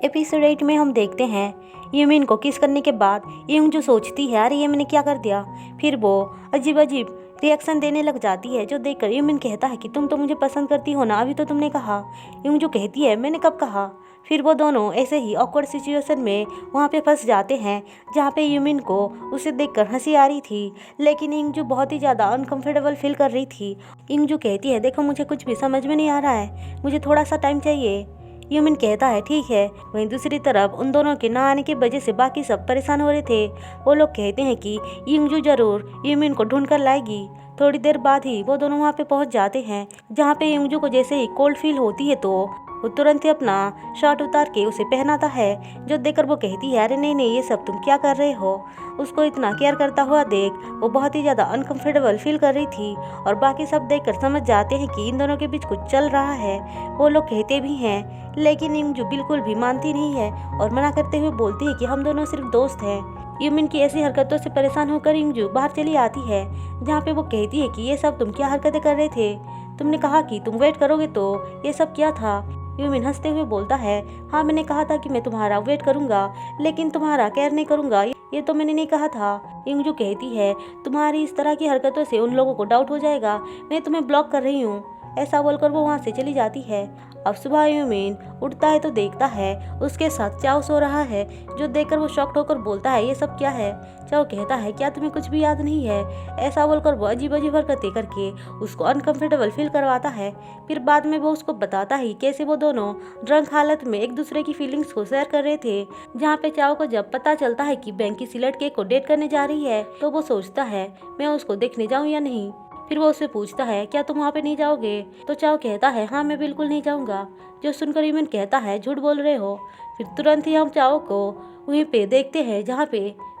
Episode 8 में हम देखते हैं यूमिन को किस करने के बाद यूंजू सोचती है अरे ये मैंने क्या कर दिया। फिर वो अजीब अजीब रिएक्शन देने लग जाती है जो देखकर यूमिन कहता है कि तुम तो मुझे पसंद करती हो ना, अभी तो तुमने कहा। यूंजू कहती है मैंने कब कहा। फिर वो दोनों ऐसे ही ऑकवर्ड सिचुएशन में वहाँ पे फंस जाते हैं जहाँ पे यूमिन को उसे देखकर हंसी आ रही थी, लेकिन इंगजू बहुत ही ज़्यादा अनकंफर्टेबल फील कर रही थी। इंगजू कहती है देखो मुझे कुछ भी समझ में नहीं आ रहा है, मुझे थोड़ा सा टाइम चाहिए। यूमिन कहता है ठीक है। वहीं दूसरी तरफ उन दोनों के ना आने की वजह से बाकी सब परेशान हो रहे थे। वो लोग कहते हैं कि इंगजू जरूर यूमिन को ढूंढ कर लाएगी। थोड़ी देर बाद ही वो दोनों वहाँ पे पहुँच जाते हैं जहाँ पे इंगजू को जैसे ही कोल्ड फील होती है तो वो तुरंत ही अपना शर्ट उतार के उसे पहनाता है, जो देखकर वो कहती है अरे नहीं नहीं ये सब तुम क्या कर रहे हो। उसको इतना केयर करता हुआ देख वो बहुत ही ज़्यादा अनकंफर्टेबल फील कर रही थी और बाकी सब देखकर समझ जाते हैं कि इन दोनों के बीच कुछ चल रहा है। वो लोग कहते भी हैं लेकिन इंगजू बिल्कुल भी मानती नहीं है और मना करते हुए बोलती है कि हम दोनों सिर्फ दोस्त हैं। यूमिन की ऐसी हरकतों से परेशान होकर इंगजू बाहर चली आती है जहाँ पे वो कहती है कि ये सब तुम क्या हरकतें कर रहे थे, तुमने कहा कि तुम वेट करोगे तो ये सब क्या था। यूमिन हंसते हुए बोलता है हाँ मैंने कहा था कि मैं तुम्हारा वेट करूंगा लेकिन तुम्हारा केयर नहीं करूंगा, ये तो मैंने नहीं कहा था। इंगजू कहती है तुम्हारी इस तरह की हरकतों से उन लोगों को डाउट हो जाएगा, मैं तुम्हें ब्लॉक कर रही हूँ। ऐसा बोलकर वो वहाँ से चली जाती है। अब सुबह यूमिन उठता है तो देखता है उसके साथ चाओ सो रहा है, जो देखकर वो शॉक्ड होकर बोलता है ये सब क्या है। चाओ कहता है क्या तुम्हें कुछ भी याद नहीं है। ऐसा बोलकर वो अजीब अजीब हरकतें करके उसको अनकंफर्टेबल फील करवाता है। फिर बाद में वो उसको बताता है कैसे वो दोनों ड्रंक हालत में एक दूसरे की फीलिंग्स को शेयर कर रहे थे। जहाँ पे चाओ को जब पता चलता है कि बैंक की लड़के को डेट करने जा रही है तो वो सोचता है मैं उसको देखने जाऊँ या नहीं। फिर वो उससे पूछता है क्या तुम वहाँ पे नहीं जाओगे, तो चाओ कहता है हाँ मैं बिल्कुल नहीं जाऊँगा। जो सुनकर यूमिन कहता है झूठ बोल रहे हो। फिर तुरंत ही हम चाओ को वहीं पे देखते हैं जहाँ पे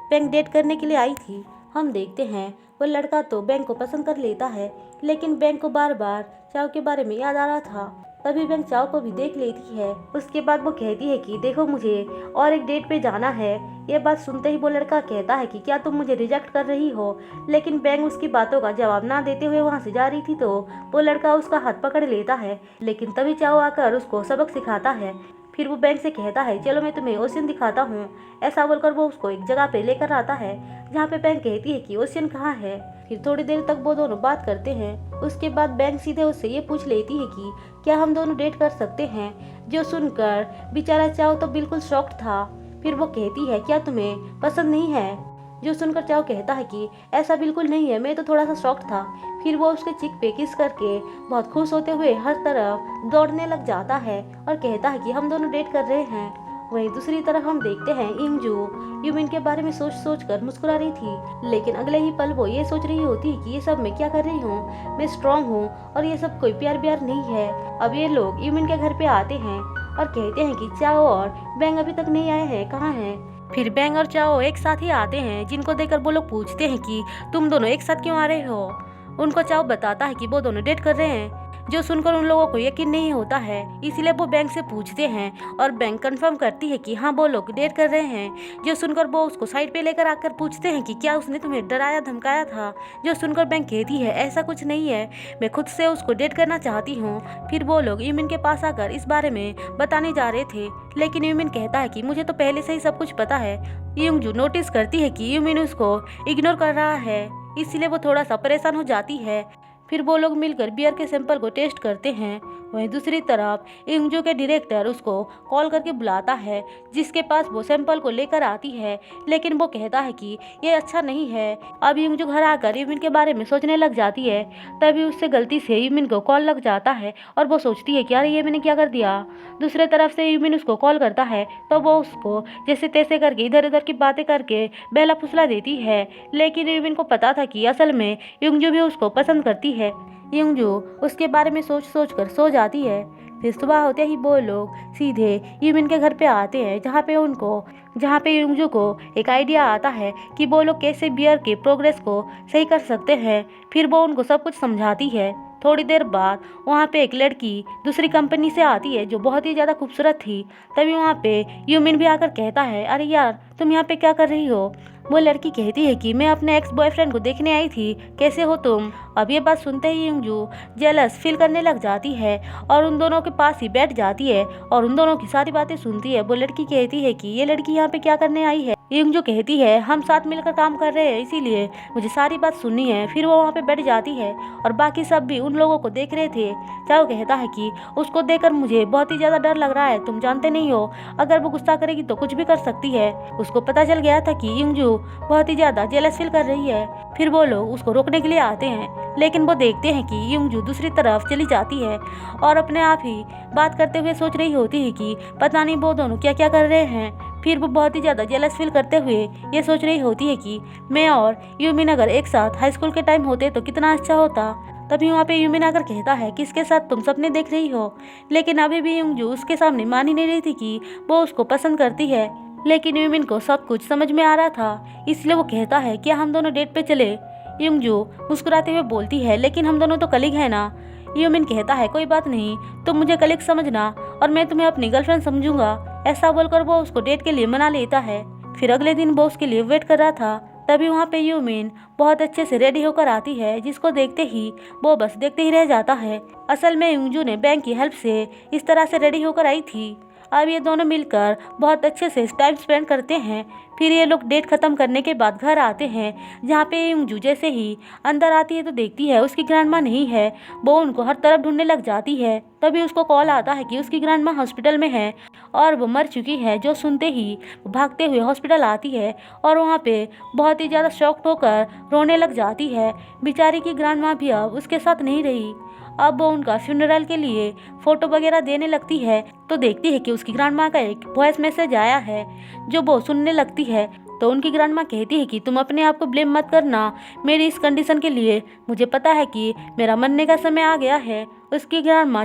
बैंक डेट करने के लिए आई थी। हम देखते हैं वो लड़का तो बैंक को पसंद कर लेता है लेकिन बैंक को बार बार चाओ के बारे में याद आ रहा था। तभी बैंक चाओ को भी देख लेती है। उसके बाद वो कहती है कि देखो मुझे और एक डेट पे जाना है। ये बात सुनते ही वो लड़का कहता है कि क्या तुम मुझे रिजेक्ट कर रही हो, लेकिन बैंक उसकी बातों का जवाब ना देते हुए वहाँ से जा रही थी तो वो लड़का उसका हाथ पकड़ लेता है। लेकिन तभी चाओ आकर उसको सबक सिखाता है। फिर वो बैंक से कहता है चलो मैं तुम्हें ओशियन दिखाता हूँ। ऐसा बोलकर वो उसको एक जगह पे लेकर आता है जहाँ पे बैंक कहती है कि ओशियन कहाँ है। फिर थोड़ी देर तक वो दोनों बात करते हैं। उसके बाद बैंक सीधे उससे ये पूछ लेती है कि क्या हम दोनों डेट कर सकते हैं। जो सुनकर बेचारा चाओ तो बिल्कुल शॉक्ड था। फिर वो कहती है क्या तुम्हें पसंद नहीं है। जो सुनकर चाओ कहता है कि ऐसा बिल्कुल नहीं है, मैं तो थोड़ा सा शॉक्ड था। फिर वो उसके चिक पे किस करके बहुत खुश होते हुए हर तरफ दौड़ने लग जाता है और कहता है कि हम दोनों डेट कर रहे हैं। वहीं दूसरी तरफ हम देखते हैं इंगजू यूमिन के बारे में सोच सोच कर मुस्कुरा रही थी, लेकिन अगले ही पल वो ये सोच रही होती है कि ये सब मैं क्या कर रही हूँ, मैं स्ट्रांग हूँ और ये सब कोई प्यार ब्यार नहीं है। अब ये लोग यूमिन के घर पे आते हैं और कहते हैं कि चाओ और बैंग अभी तक नहीं आए हैं, कहाँ हैं। फिर बैंग और चाओ एक साथ ही आते हैं, जिनको देखकर वो लोग पूछते हैं कि तुम दोनों एक साथ क्यों आ रहे हो। उनको चाओ बताता है कि वो दोनों डेट कर रहे हैं। जो सुनकर उन लोगों को यकीन नहीं होता है, इसीलिए वो बैंक से पूछते हैं और बैंक कंफर्म करती है कि हाँ वो लोग डेट कर रहे हैं। जो सुनकर वो उसको साइड पे लेकर आकर पूछते हैं कि क्या उसने तुम्हें डराया धमकाया था। जो सुनकर बैंक कहती है ऐसा कुछ नहीं है, मैं खुद से उसको डेट करना चाहती हूँ। फिर वो लोग यूमिन के पास आकर इस बारे में बताने जा रहे थे, लेकिन यूमिन कहता है कि मुझे तो पहले से ही सब कुछ पता है। इंगजू नोटिस करती है कि यूमिन उसको इग्नोर कर रहा है, इसीलिए वो थोड़ा सा परेशान हो जाती है। फिर वो लोग मिलकर बियर के सैंपल को टेस्ट करते हैं। वहीं दूसरी तरफ इंगजू के डायरेक्टर उसको कॉल करके बुलाता है, जिसके पास वो सैंपल को लेकर आती है, लेकिन वो कहता है कि ये अच्छा नहीं है। अब इंगजू घर आकर यूमिन के बारे में सोचने लग जाती है। तभी उससे गलती से यूमिन को कॉल लग जाता है और वो सोचती है कि यार ये मैंने क्या कर दिया। दूसरे तरफ से यूमिन उसको कॉल करता है तो वो उसको जैसे तैसे करके इधर उधर की बातें करके बहला फुसला देती है, लेकिन यूमिन को पता था कि असल में इंगजू भी उसको पसंद करती है। इंगजू उसके बारे में सोच सोच कर सो जाती है। फिर सुबह होते ही वो लोग सीधे यूमिन के घर पे आते हैं, जहाँ पे इंगजू को एक आइडिया आता है कि वो लोग कैसे बियर के प्रोग्रेस को सही कर सकते हैं। फिर वो उनको सब कुछ समझाती है। थोड़ी देर बाद वहाँ पे एक लड़की दूसरी कंपनी से आती है जो बहुत ही ज़्यादा खूबसूरत थी। तभी वहाँ पे यूमिन भी आकर कहता है अरे यार तुम यहाँ पे क्या कर रही हो। वो लड़की कहती है कि मैं अपने एक्स बॉयफ्रेंड को देखने आई थी, कैसे हो तुम। अब ये बात सुनते ही युंजू जेलस फील करने लग जाती है और उन दोनों के पास ही बैठ जाती है और उन दोनों की सारी बातें सुनती है। वो लड़की कहती है कि ये लड़की यहाँ पे क्या करने आई है। युंजू कहती है हम साथ मिलकर काम कर रहे हैं, इसीलिए मुझे सारी बात सुननी है। फिर वो वहाँ पे बैठ जाती है और बाकी सब भी उन लोगों को देख रहे थे। चाओ कहता है कि उसको देखकर मुझे बहुत ही ज़्यादा डर लग रहा है, तुम जानते नहीं हो अगर वो गुस्सा करेगी तो कुछ भी कर सकती है। उसको पता चल गया था कि युंजू बहुत ही ज़्यादा जेलस फील कर रही है। फिर वो लोग उसको रोकने के लिए आते हैं, लेकिन वो देखते हैं कि युंजू दूसरी तरफ चली जाती है और अपने आप ही बात करते हुए सोच रही होती है कि पता नहीं वो दोनों क्या क्या कर रहे हैं। फिर वो बहुत ही ज़्यादा जेलस फील करते हुए ये सोच रही होती है कि मैं और यूमिन अगर एक साथ हाई स्कूल के टाइम होते तो कितना अच्छा होता। तभी वहाँ पे यूमिन आकर कहता है किसके साथ तुम सपने देख रही हो, लेकिन अभी भी युंजू उसके सामने मान ही नहीं रही थी कि वो उसको पसंद करती है। लेकिन यूमिन को सब कुछ समझ में आ रहा था, इसलिए वो कहता है क्या हम दोनों डेट पे चले। युंजू मुस्कुराते हुए बोलती है लेकिन हम दोनों तो कलीग हैं ना। यूमिन कहता है कोई बात नहीं, तुम मुझे कलीग समझना और मैं तुम्हें अपनी गर्लफ्रेंड समझूंगा। ऐसा बोलकर वो उसको डेट के लिए मना लेता है। फिर अगले दिन वो उसके लिए वेट कर रहा था। तभी वहाँ पे यूमिन बहुत अच्छे से रेडी होकर आती है, जिसको देखते ही वो बस देखते ही रह जाता है। असल में युंजू ने बैंक की हेल्प से इस तरह से रेडी होकर आई थी। अब ये दोनों मिलकर बहुत अच्छे से टाइम स्पेंड करते हैं। फिर ये लोग डेट खत्म करने के बाद घर आते हैं, जहाँ पे युंजू जैसे ही अंदर आती है तो देखती है उसकी ग्रैंडमा नहीं है। वो उनको हर तरफ ढूंढने लग जाती है। तभी उसको कॉल आता है कि उसकी ग्रैंडमा हॉस्पिटल में है और वो मर चुकी है। जो सुनते ही वो भागते हुए हॉस्पिटल आती है और वहाँ पे बहुत ही ज़्यादा शॉक्ड होकर रोने लग जाती है। बेचारी की ग्रैंडमा भी अब उसके साथ नहीं रही। अब वो उनका फ्यूनरल के लिए फ़ोटो वगैरह देने लगती है तो देखती है कि उसकी ग्रैंडमा का एक वॉइस मैसेज आया है, जो वो सुनने लगती है। तो उनकी ग्रैंडमा कहती है कि तुम अपने आप को ब्लेम मत करना मेरी इस कंडीशन के लिए, मुझे पता है कि मेरा मरने का समय आ गया है। उसकी ग्रैंडमा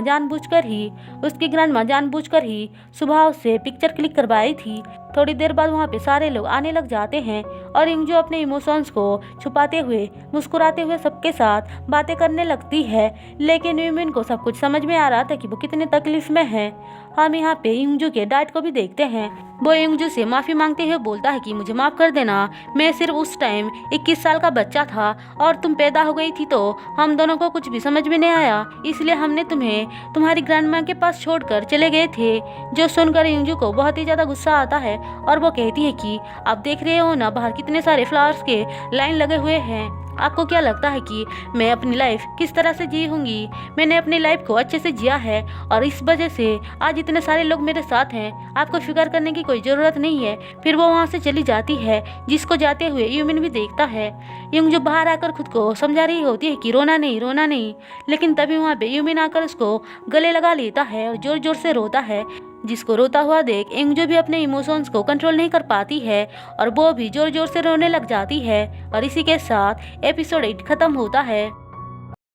जानबूझकर ही सुबह उससे पिक्चर क्लिक करवाई थी। थोड़ी देर बाद वहाँ पे सारे लोग आने लग जाते हैं और युंजू अपने इमोशंस को छुपाते हुए मुस्कुराते हुए सबके साथ बातें करने लगती है। लेकिन यूमिन को सब कुछ समझ में आ रहा था कि वो कितने तकलीफ में है। हम यहाँ पे युंजू के डैड को भी देखते हैं। वो युंजू से माफ़ी मांगते हुए बोलता है कि मुझे माफ़ कर देना, मैं सिर्फ उस टाइम 21 साल का बच्चा था और तुम पैदा हो गई थी तो हम दोनों को कुछ भी समझ में नहीं आया, इसलिए हमने तुम्हें तुम्हारी ग्रैंडमा के पास छोड़कर चले गए थे। जो सुनकर युंजू को बहुत ही ज़्यादा गुस्सा आता है और वो कहती है कि आप देख रहे हो ना बाहर कितने सारे फ्लावर्स के लाइन लगे हुए हैं, आपको क्या लगता है कि मैं अपनी लाइफ किस तरह से जी होंगी। मैंने अपनी लाइफ को अच्छे से जिया है और इस वजह से आज इतने सारे लोग मेरे साथ हैं, आपको फिक्र करने की कोई ज़रूरत नहीं है। फिर वो वहाँ से चली जाती है, जिसको जाते हुए यूमिन भी देखता है। युंग जो बाहर आकर खुद को समझा रही होती है कि रोना नहीं, लेकिन तभी वहाँ पे यूमिन आकर उसको गले लगा लेता है और जोर जोर से रोता है, जिसको रोता हुआ देख इंजो भी अपने इमोशंस को कंट्रोल नहीं कर पाती है और वो भी जोर जोर से रोने लग जाती है। और इसी के साथ एपिसोड 8 खत्म होता है।